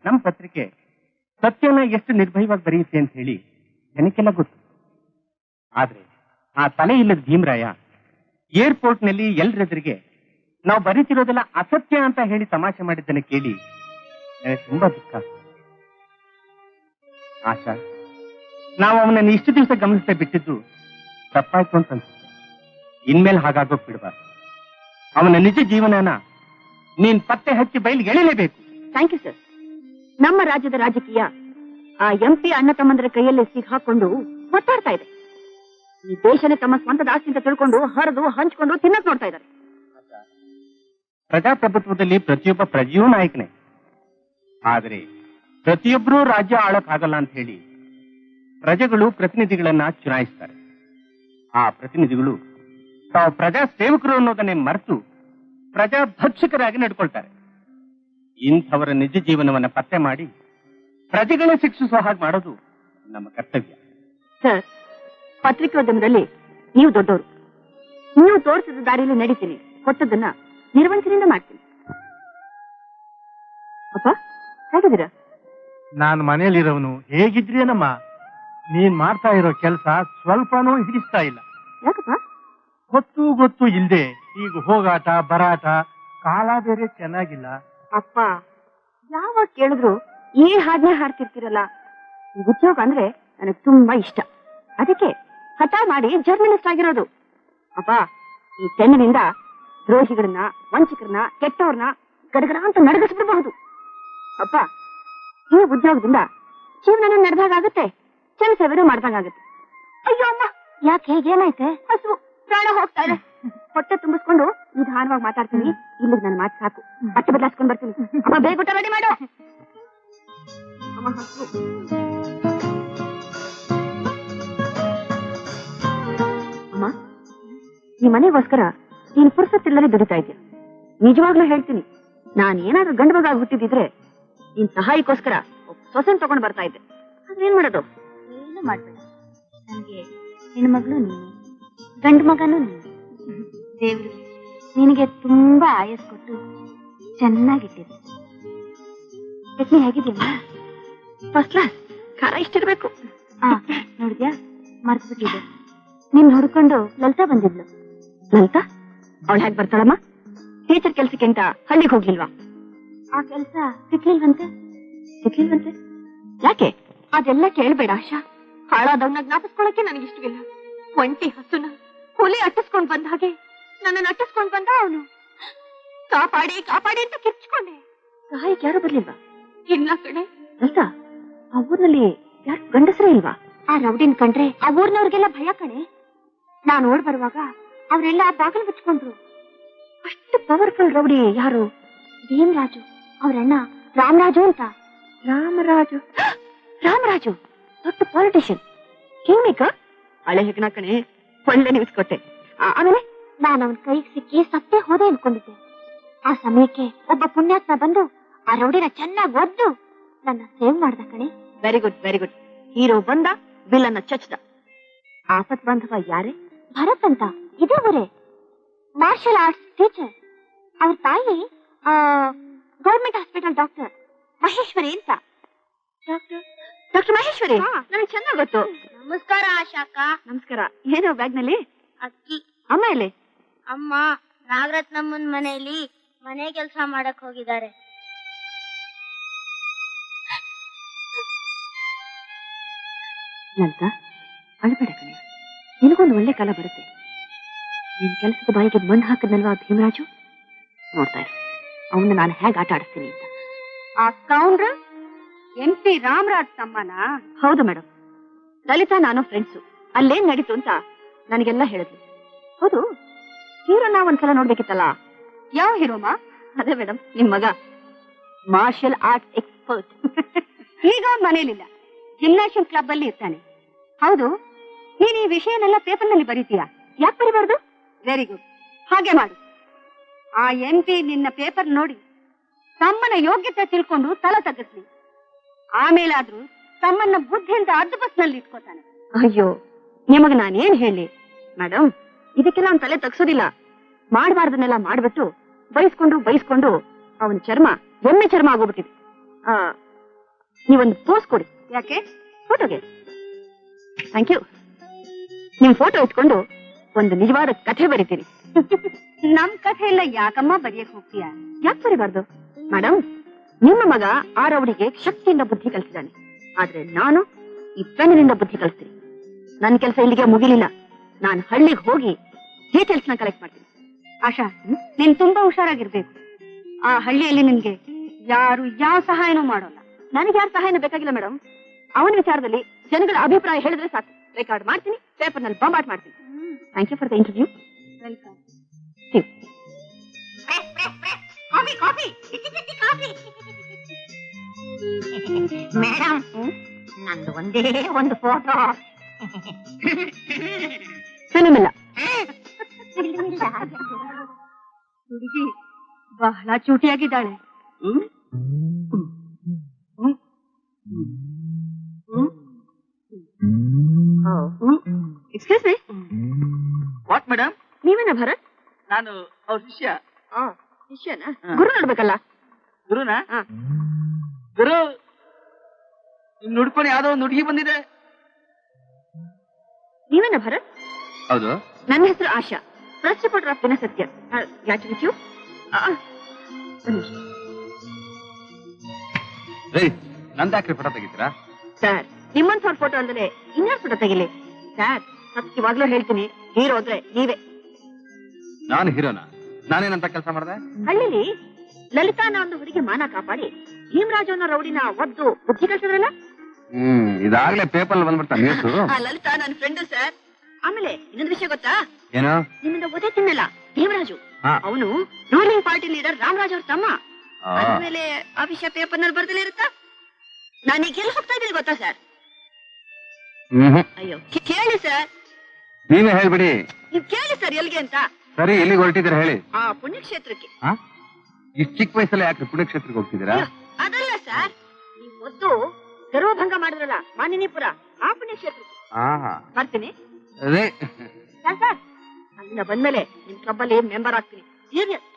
ನಮ್ಮ ಪತ್ರಿಕೆ ಸತ್ಯನ ಎಷ್ಟು ನಿರ್ಭಯವಾಗಿ ಬರೆಯುತ್ತೆ ಅಂತ ಹೇಳಿ ಜನಕ್ಕೆಲ್ಲ ಗೊತ್ತು. ಆದ್ರೆ ಆ ತಲೆ ಇಲ್ಲದ ಭೀಮರಾಯ ಏರ್ಪೋರ್ಟ್ ನಲ್ಲಿ ಎಲ್ರೆದುರಿಗೆ ನಾವು ಬರೀತಿರೋದೆಲ್ಲ ಅಸತ್ಯ ಅಂತ ಹೇಳಿ ತಮಾಷೆ ಮಾಡಿದ್ದನ್ನು ಕೇಳಿ ನನಗೆ ತುಂಬಾ ದುಃಖ. ಆಶಾ, ನಾವು ಅವನನ್ನು ಇಷ್ಟು ದಿವಸ ಗಮನಿಸ್ತಾ ಬಿಟ್ಟಿದ್ದು ತಪ್ಪಾಯ್ತು ಅಂತ ಅನ್ಸುತ್ತೆ. ಇನ್ಮೇಲೆ ಹಾಗಾಗೋಕ್ ಬಿಡಬಾರ್ದು. ಅವನ ನಿಜ ಜೀವನನ ನೀನ್ ಪತ್ತೆ ಹಚ್ಚಿ ಬಯಲಿಗೆ ಎಳಿಲೇಬೇಕು. Thank you sir. ನಮ್ಮ ರಾಜ್ಯದ ರಾಜಕೀಯ ಆ MP ಅಣ್ಣ ತಮ್ಮಂದರ ಕೈಯಲ್ಲಿ ಸಿಕ್ಕಾಕೊಂಡು ಒತ್ತಾಡ್ತಾ ಇದೆ. ಈ ದೇಶನೇ ತಮ್ಮ ಸ್ವಂತ ಆಸ್ತಿ ಅಂತ ತಿಳ್ಕೊಂಡು ಹರಿದು ಹಂಚ್ಕೊಂಡು ತಿನ್ನಕ್ ನೋಡ್ತಾ ಇದ್ದಾರೆ. ಪ್ರಜಾಪ್ರಭುತ್ವದಲ್ಲಿ ಪ್ರತಿಯೊಬ್ಬ ಪ್ರಜೆಯೂ ನಾಯಕನೇ. ಆದರೆ ಪ್ರತಿಯೊಬ್ಬರೂ ರಾಜ್ಯ ಆಳಕ್ ಆಗಲ್ಲ ಅಂತ ಹೇಳಿ ಪ್ರಜೆಗಳು ಪ್ರತಿನಿಧಿಗಳನ್ನ ಚುನಾಯಿಸ್ತಾರೆ. ಆ ಪ್ರತಿನಿಧಿಗಳು ತಾವು ಪ್ರಜಾ ಸೇವಕರು ಅನ್ನೋದನ್ನೇ ಮರೆತು ಪ್ರಜಾಭಕ್ಷಕರಾಗಿ ನಡ್ಕೊಳ್ತಾರೆ. ಇಂಥವರ ನಿಜ ಜೀವನವನ್ನ ಪತ್ತೆ ಮಾಡಿ ಪ್ರಜೆಗಳೇ ಶಿಕ್ಷಿಸುವ ಹಾಗೆ ಮಾಡೋದು ನಮ್ಮ ಕರ್ತವ್ಯ. ಸರ್, ಪತ್ರಿಕೋದ್ಯಮದಲ್ಲಿ ನೀವು ದೊಡ್ಡವರು. ನೀವು ತೋರಿಸಿದ ದಾರಿಯಲ್ಲಿ ನಡೀತೀನಿ, ಕೊಟ್ಟದನ್ನ ನಿರ್ವಂಚನೆಯಿಂದ ಮಾಡ್ತೀನಿ. ಅಪ್ಪ ಹೇಗಿದ್ದೀರಾ? ನಾನು ಮನೆಯಲ್ಲಿರೋನು ಹೇಗಿದ್ರೇನಮ್ಮ, ನೀನ್ ಮಾಡ್ತಾ ಇರೋ ಕೆಲಸ ಸ್ವಲ್ಪನೂ ಹಿಡಿಸ್ತಾ ಇಲ್ಲ. ಯಾಕಪ್ಪ? ಗೊತ್ತು ಇಲ್ದೆ ಈಗ ಹೋಗಾಟ ಬರಾಟ, ಕಾಲ ಬೇರೆ ಚೆನ್ನಾಗಿಲ್ಲ. ಅಪ್ಪ, ಯಾವಾಗ ಕೇಳಿದ್ರು ಈ ಹಾಡನ್ನೇ ಹಾಡ್ತಿರ್ತೀರಲ್ಲ. ಈ ಉದ್ಯೋಗ ಅಂದ್ರೆ ನನಗೆ ತುಂಬಾ ಇಷ್ಟ. ಅದಕ್ಕೆ ಹಠ ಮಾಡಿ ಜರ್ನಲಿಸ್ಟ್ ಆಗಿರೋದು. ಅಪ್ಪ, ಈ ಪೆನ್ನಿನಿಂದ ದ್ರೋಹಿಗಳನ್ನ, ವಂಚಕರನ್ನ, ಕೆಟ್ಟವ್ರನ್ನ ಗಡಗಡ ಅಂತ ನಡಗಿಸ್ಬಿಡಬಹುದು. ಅಪ್ಪ, ಈ ಉದ್ಯೋಗದಿಂದ ಜೀವನ ನಡೆದಾಗುತ್ತೆ, ಜನಸೇವೆನೂ ಮಾಡ್ದಂಗಾಗುತ್ತೆ. ಅಯ್ಯೋ ಅಮ್ಮ, ಯಾಕೆ ಏನಾಯ್ತೆ? ಹಸು ಪ್ರಾಣ ಹೋಗ್ತಾ ಇದೆ. ಹೊಟ್ಟೆ ತುಂಬಿಸ್ಕೊಂಡು ನಿಧಾನವಾಗಿ ಮಾತಾಡ್ತೀನಿ. ಇಲ್ಲಿಗೆ ನನ್ನ ಮಾತು ಸಾಕು. ಬಟ್ಟೆ ಬದಲಾಯಿಸ್ಕೊಂಡು ಬರ್ತೀನಿ. ಅಮ್ಮ, ಬೇಗ ಊಟ ರೆಡಿ ಮಾಡು. ಅಮ್ಮ, ಹಸು. ಅಮ್ಮ, ಈ ಮನೆಗೋಸ್ಕರ ನೀನು ಪುರುಸತ್ತಿಲ್ಲದೆ ದುಡಿತಾ ಇದ್ಯಾ. ನಿಜವಾಗ್ಲೂ ಹೇಳ್ತೀನಿ, ನಾನು ಏನಾದ್ರೂ ಗಂಡು ಮಗ ಹುಟ್ಟಿದಿದ್ರೆ ನಿನ್ ಸಹಾಯಕ್ಕೋಸ್ಕರ ಸೊಸೆನ್ ತಗೊಂಡು ಬರ್ತಾ ಇದ್ದೆ. ಆದ್ರೆ ಏನ್ ಮಾಡೋದು? ಏನು ಮಾಡ್ಬೇಡ. ನನಗೆ ಹೆಣ್ಮಗಳು ನೀನು, ಗಂಡು ಮಗನೂ ನೀನು. ದೇವ್ರು ನಿನಗೆ ತುಂಬಾ ಆಯಸ್ ಕೊಟ್ಟು ಚೆನ್ನಾಗಿಟ್ಟಿದೆ. ಚಟ್ನಿ ಹೇಗಿದೆಯಮ್ಮ? First class. ಖಾರ ಇಷ್ಟಿರ್ಬೇಕು. ನೋಡಿದ್ಯಾ, ಮರ್ತ್ಬಿಟ್ಟಿದೆ. ನೀನ್ ನೋಡ್ಕೊಂಡು ಲಲಿತಾ ಬಂದಿದ್ಲು. ಲಲಿತಾ? ಅವಳು ಹೇಗೆ ಬರ್ತಾಳಮ್ಮ? ಟೀಚರ್ ಕೆಲ್ಸಕ್ಕೆ ಅಂತ ಹಳ್ಳಿಗೆ ಹೋಗ್ಲಿಲ್ವಾ? ಆ ಕೆಲ್ಸ ಸಿಕ್ಲಿಲ್ವಂತೆ. ಯಾಕೆ? ಅದೆಲ್ಲ ಕೇಳ್ಬೇಡ ಆಶಾ. ಹಾಳಾದವನ್ನ ಜ್ಞಾಪಿಸ್ಕೊಳಕ್ಕೆ ನನಗಿಷ್ಟವಿಲ್ಲ. ಒಂಟಿ ಹಸುನ ಹುಲಿ ಅಟ್ಟಿಸ್ಕೊಂಡ್ ಬಂದ ಹಾಗೆ ನನ್ನನ್ನು ಅಟ್ಟಿಸ್ಕೊಂಡ್ ಬಂದ ಅವನು. ಕಾಪಾಡಿ ಅಂತ ಕಿರ್ಚ್ಕೊಂಡೆ. ಸಹಾಯಕ್ಕೆ ಯಾರು ಬರ್ಲಿಲ್ವಾ? ಇಲ್ಲ ಕಣೆ. ಲಲಿತಾ, ಆ ಊರ್ನಲ್ಲಿ ಯಾರು ಗಂಡಸರೇ ಇಲ್ವಾ? ಆ ರೌಡಿನ್ ಕಂಡ್ರೆ ಆ ಊರ್ನವ್ರಿಗೆಲ್ಲ ಭಯ ಕಣೆ. ನಾನ್ ಓಡ್ ಬರುವಾಗ ಅವರೆಲ್ಲ ಬಾಗಿಲು ಬಿಚ್ಕೊಂಡ್ರು. ಅಷ್ಟು ಪವರ್ಫುಲ್ ರೌಡಿ ಯಾರು? ಭೀಮರಾಜು. ಅವ್ರಣ್ಣ ರಾಮರಾಜು ಅಂತ. ರಾಮರಾಜು ದೊಡ್ಡ ಪಾಲಿಟಿಷಿಯನ್, ಕಿಂಗ್ ಮೇಕರ್. ಹಳೆ ಹೆಗ್ಣ ಕಣೆ. ಒಳ್ಳೆ ನ್ಯೂಸ್ ಕೊಟ್ಟೆ. ಆಮೇಲೆ ನಾನು ಅವನ ಕೈಗೆ ಸಿಕ್ಕಿ ಸತ್ತೇ ಹೋದೆ ಅನ್ಕೊಂಡಿದ್ದೆ. ಆ ಸಮಯಕ್ಕೆ ಒಬ್ಬ ಪುಣ್ಯಾತ್ಮ ಬಂದು ಆ ರೌಡಿನ ಚೆನ್ನಾಗಿ ಒದ್ದು ನನ್ನ ಸೇವ್ ಮಾಡ್ದ ಕಣೆ. Very good. ಹೀರೋ ಬಂದ, ವಿಲನ್ನ ಚಚ್ದ. ಆಪತ್ ಬಾಂಧವ ಯಾರೇ? ಭರತ್ ಅಂತ, ಇದೇ ಊರೇ. Martial arts teacher. ಅವ್ರ ತಾಯಿ ಗೌರ್ಮೆಂಟ್ ಹಾಸ್ಪಿಟಲ್ ಡಾಕ್ಟರ್ ಮಹೇಶ್ವರಿ ಅಂತ. ಡಾಕ್ಟರ್ ಮಹೇಶ್ವರಿ ನನಗೆ ಚೆನ್ನಾಗ್ ಗೊತ್ತು. ನಮಸ್ಕಾರ ಆಶಾಕ. ನಮಸ್ಕಾರ. ಏನೋ ಬ್ಯಾಗ್ ನಲ್ಲಿ? ಅಕ್ಕಿ. ಅಮ್ಮ ಎಲ್ಲಿ? ಅಮ್ಮ ನಾಗರತ್ನಮ್ಮನ ಮನೆಯಲ್ಲಿ ಮನೆ ಕೆಲಸ ಮಾಡಕ್ ಹೋಗಿದ್ದಾರೆ. ಲಲಿತಾ, ಅಳಬೇಡ ಕಣೆ. ನಿನಗೊಂದು ಒಳ್ಳೆ ಕಾಲ ಬರುತ್ತೆ. ನಿನ್ ಕೆಲಸದ ಬಾಯಿಗೆ ಮಣ್ಣು ಹಾಕದ್ನಲ್ವಾ ಭೀಮರಾಜು? ನೋಡ್ತಾ ಇರು, ಅವನ್ನ ನಾನು ಹೇಗೆ ಆಟ ಆಡಿಸ್ತೀನಿ ಅಂತ. ಆ ಕೌಂಡ್ರ MP ರಾಮರಾಜ್ ತಮ್ಮನ? ಹೌದು ಮೇಡಮ್. ಲಲಿತಾ ನಾನು ಫ್ರೆಂಡ್ಸು. ಅಲ್ಲೇನ್ ನಡೀತು ಅಂತ ನನಗೆಲ್ಲ ಹೇಳಿದ್ಲು. ಹೌದು, ಹೀರೋನ ಒಂದ್ಸಲ ನೋಡ್ಬೇಕಿತ್ತಲ್ಲ. ಯಾವ ಹೀರೋಮ? ಅದೇ ಮೇಡಮ್, ನಿಮ್ ಮಗ. Martial arts expert. ಈಗ ಅವ್ನ ಮನೇಲಿಲ್ಲ, ಜಿಮ್ನಾಶಿಯಂ ಕ್ಲಬ್ ಅಲ್ಲಿ ಇರ್ತಾನೆ. ಹೌದು, ನೀನ್ ಈ ವಿಷಯನೆಲ್ಲ ಪೇಪರ್ ನಲ್ಲಿ ಬರೀತೀಯಾ? ಯಾಕೆ ಬರಿಬಾರ್ದು? ವೆರಿ ಗುಡ್, ಹಾಗೆ ಮಾಡು. ಆ MP ನಿನ್ನ ಪೇಪರ್ ನೋಡಿ ತಮ್ಮನ ಯೋಗ್ಯತೆ ತಿಳ್ಕೊಂಡು ತಲೆ ತಗ್ಗಿಸ್ಲಿ. ಆಮೇಲಾದ್ರೂ ತಮ್ಮನ್ನ ಬುದ್ಧಿಯಿಂದ ಅಡ್ಡ ಬಸ್ನಲ್ಲಿ ಇಟ್ಕೋತಾನೆ. ಅಯ್ಯೋ, ನಿಮಗ್ ನಾನೇನ್ ಹೇಳಿ ಮೇಡಮ್, ಇದಕ್ಕೆಲ್ಲ ಅವ್ನ ತಲೆ ತಗ್ಸೋದಿಲ್ಲ. ಮಾಡಬಾರ್ದನ್ನೆಲ್ಲ ಮಾಡ್ಬಿಟ್ಟು ಬೈಸ್ಕೊಂಡು ಅವನ ಚರ್ಮ ಎಮ್ಮೆ ಚರ್ಮ ಆಗೋಗ್ಬಿಟ್ಟಿದೆ. ನೀವೊಂದು ಪೋಸ್ ಕೊಡಿ. ಯಾಕೆ? ಫೋಟೋಗೆ. Thank you. ನಿಮ್ ಫೋಟೋ ಇಟ್ಕೊಂಡು ಒಂದು ನಿಜವಾದ ಕಥೆ ಬರೀತೀನಿ. ನಮ್ ಕಥೆ ಎಲ್ಲ ಯಾಕಮ್ಮ ಬರೆಯಕ್ ಹೋಗ್ತೀಯ? ಯಾಕೆ ಬರೀಬಾರ್ದು ಮೇಡಮ್? ನಿಮ್ಮ ಮಗ ಆ ರೌಡಿಗೆ ಶಕ್ತಿಯಿಂದ ಬುದ್ಧಿ ಕಲಿಸಿದ್ದಾನೆ, ಆದ್ರೆ ನಾನು ಈ ಪೆನ್ನಿನಿಂದ ಬುದ್ಧಿ ಕಲಿಸ್ತೀನಿ. ನನ್ನ ಕೆಲಸ ಇಲ್ಲಿಗೆ ಮುಗಿಲಿಲ್ಲ. ನಾನು ಹಳ್ಳಿಗೆ ಹೋಗಿ ಡೀಟೇಲ್ಸ್ ನ ಕಲೆಕ್ಟ್ ಮಾಡ್ತೀನಿ. ಆಶಾ, ನೀನ್ ತುಂಬಾ ಹುಷಾರಾಗಿರ್ಬೇಕು. ಆ ಹಳ್ಳಿಯಲ್ಲಿ ನಿನ್ಗೆ ಯಾರು ಯಾವ ಸಹಾಯನೂ ಮಾಡೋಲ್ಲ. ನನಗೆ ಯಾರು ಸಹಾಯನೂ ಬೇಕಾಗಿಲ್ಲ ಮೇಡಮ್. ಅವನ ವಿಚಾರದಲ್ಲಿ ಜನಗಳ ಅಭಿಪ್ರಾಯ ಹೇಳಿದ್ರೆ ಸಾಕು. ರೆಕಾರ್ಡ್ ಮಾಡ್ತೀನಿ, ಪೇಪರ್ ನಲ್ಲಿ ಬಾಂಬಾಟ್ ಮಾಡ್ತೀನಿ. Thank you for the interview. Welcome. Madam, ನಂದು ಒಂದೇ ಒಂದು ಫೋಟೋ. ಫಿಲ್ಮಿಲ್ಲ. ಹುಡುಗಿ ಬಹಳ ಚೂಟಿಯಾಗಿದ್ದಾಳೆ. Excuse me. What madam? ನೀವೇನ ಭರತ್? ನಾನು ಅವ್ರ ಶಿಷ್ಯ. ಶಿಷ್ಯನಾ? ಗುರು ನೋಡ್ಬೇಕಲ್ಲ. ಗುರುನಾ? ಗುರು, ನಿಮ್ ನುಡ್ಕೊಂಡು ಯಾವ್ದೋ ಒಂದು ಹುಡುಗಿ ಬಂದಿದೆ. ನೀವೇನ ಭರತ್? ಹೌದು. ನನ್ನ ಹೆಸರು Asha, press reporter of Dinasatya. ಗ್ರಾಚ್ಯುಲೇಟ್. ನಂದಾಕ್ರಿ ಫೋಟೋ ತೆಗಿತೀರಾ ಸರ್? ನಿಮ್ಮಂಥವ್ರ ಫೋಟೋ ಅಂದ್ರೆ ಇನ್ಯಾರ ಫೋಟೋ ತೆಗಿಲಿ ಸರ್? ಸತ್ಯವಾಗ್ಲೂ ಹೇಳ್ತೀನಿ, ಹೀರೋ ಅಂದ್ರೆ ನೀವೇ. ನಾನು ಹೀರೋನಾ? ನಾನೇನಂತ ಕೆಲಸ ಮಾಡಿದೆ? ಹಳ್ಳಿಲಿ ಲಲಿತಾನ ಒಂದು ಹುಡುಗಿ ಮಾನ ಕಾಪಾಡಿ ಭೀಮರಾಜು ಅನ್ನೋ ರೌಡಿನ ಒದ್ದು ಬುದ್ಧಿ ಕಳ್ಸಿದ್ರಲ್ಲ? ಇದಾಗ್ಲೇ ಪೇಪರ್ ಬಂದ್ಬಿಡ್ತಾ ನ್ಯೂಸ್. ಲಲಿತಾ ನನ್ನ ಫ್ರೆಂಡು ಸರ್. ಆಮೇಲೆ ಇನ್ನೊಂದು ವಿಷಯ ಗೊತ್ತಾ? ಏನೋ? ನಿಮ್ಮಿಂದ ಓದೇ ತಿನ್ನಲ್ಲ ಭೀಮರಾಜು, ಅವನು ರೂಲಿಂಗ್ ಪಾರ್ಟಿ ಲೀಡರ್ ರಾಮರಾಜ್ ಅವ್ರ ತಮ್ಮ. ಆಮೇಲೆ ಆ ವಿಷಯ ಪೇಪರ್ ನಲ್ಲಿ ಬರ್ದಲೇ ಇರುತ್ತಾ? ನಾನೀಗ ಎಲ್ಲಿ ಹೋಗ್ತಾ ಇದ್ದೀನಿ ಗೊತ್ತಾ ಸರ್? ಅಯ್ಯೋ ಕೇಳಿ ಸರ್. ನೀವೇ ಹೇಳ್ಬಿಡಿ. ನೀವ್ ಕೇಳಿ ಸರ್, ಎಲ್ಗೆ ಅಂತ? ಸರಿ, ಎಲ್ಲಿಗೆ ಹೊರಟಿದ್ದೀರಾ ಹೇಳಿ. ಆ ಪುಣ್ಯಕ್ಷೇತ್ರಕ್ಕೆ. ಇಷ್ಟು ಚಿಕ್ಕ ವಯಸ್ಸಲ್ಲೇ ಯಾಕೆ ಪುಣ್ಯಕ್ಷೇತ್ರಕ್ಕೆ ಹೋಗ್ತಿದ್ದೀರಾ? ಅದಲ್ಲ ಸರ್, ನೀವು ಮೊದ್ದು ಗರ್ವಭಂಗ ಮಾಡಿದ್ರಲ್ಲ ಮಾನಿನಿಪುರ, ಆ ಪುಣ್ಯಕ್ಷೇತ್ರಕ್ಕೆ ಬರ್ತೀನಿ ಸರ್. ಅಲ್ಲಿಂದ ಬಂದ್ಮೇಲೆ ನಿಮ್ ಕ್ಲಬ್ ಅಲ್ಲಿ ಮೆಂಬರ್ ಆಗ್ತೀನಿ. ಸೀರಿಯಸ್.